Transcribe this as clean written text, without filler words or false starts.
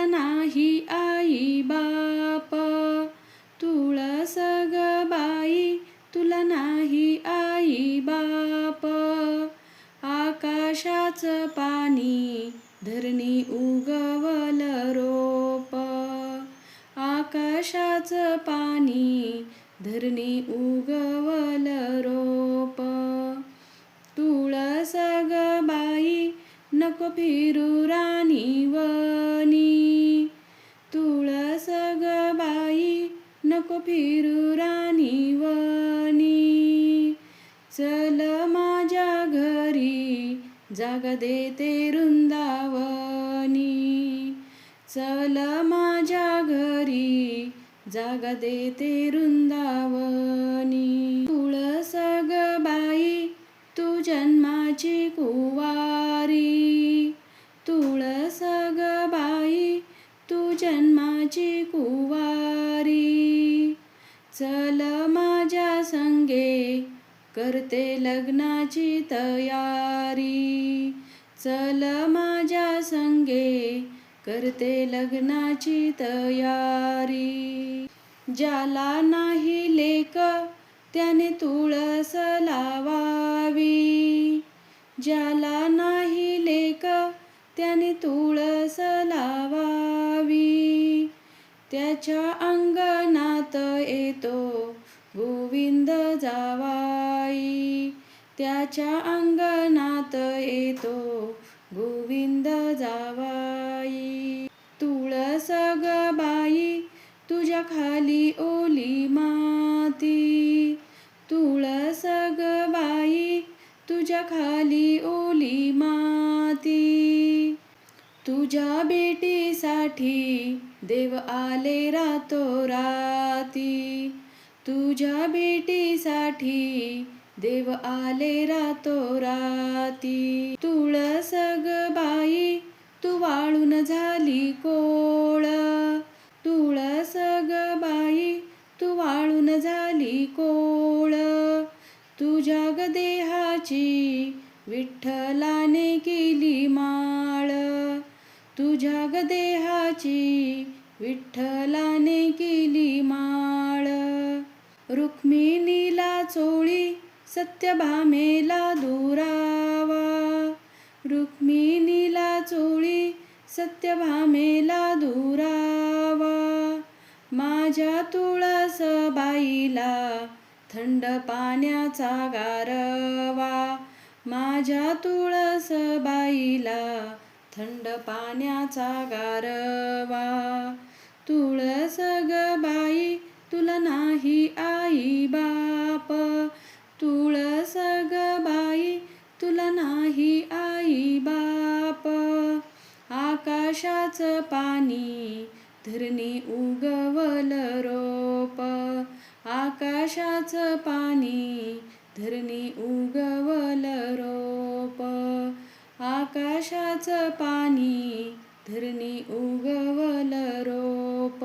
नाही आई बाप. तुळस ग बाई तुला नाही आई बाप. आकाशाचं पाणी धरणी उगवल रोप. आकाशाचं पाणी धरणी उगवल रोप. तुळस ग बाई नको फिरू राणीवनी. तुळस ग बाई नको फिरू राणीवनी. चल माझ्या घरी जागा देते वृंदावनी. चल माझ्या घरी जागा देते वृंदावनी. तुळस ग बाई तू जन्माची कुवारी. तुळस ग बाई तू जन्माची कुवारी. चल माझ्या संगे करते लग्नाची तयारी. चल माझ्या संगे करते लग्नाची तयारी. ज्याला नाही लेक त्याने तुळस लावावी. ज्याला नाही लेक त्याने तुळस लावावी. त्याच्या अंगणात येतो गोविंद जावाई. त्याच्या अंगणात येतो गोविंद जावाई. तुळस ग बाई तुझ्या खाली ओली माती. तुळस ग बाई तुझ्या खाली ओली माती. तुझ्या बेटीसाठी देव आले रातोराती. तुझ्या बेटीसाठी देव आले रातोराती. तुळस ग बाई तू वाळून झाली कोळ. तुळस ग बाई तू वाळून झाली कोळ. तुझ्या ग देहाची विठ्ठलाने केली माळ. तुझ्या ग देहाची विठ्ठलाने केली माळ. रुक्मिणीला चोळी सत्यभामेला दुरावा. रुक्मिणीला चोळी सत्यभामेला दुरावा. माझ्या तुळस बाईला थंड पाण्याचा गारवा. माझ्या तुळस बाईला थंड पाण्याचा गारवा. तुळस ग बाई तुला नाही आई बाप. तुळस ग बाई तुला नाही आई बाप. आकाशाचं पाणी धरणी उगवल रोप. आकाशाचं पाणी धरणी उगवल रोप. आकाशाचं पाणी धरणी उगवल रोप.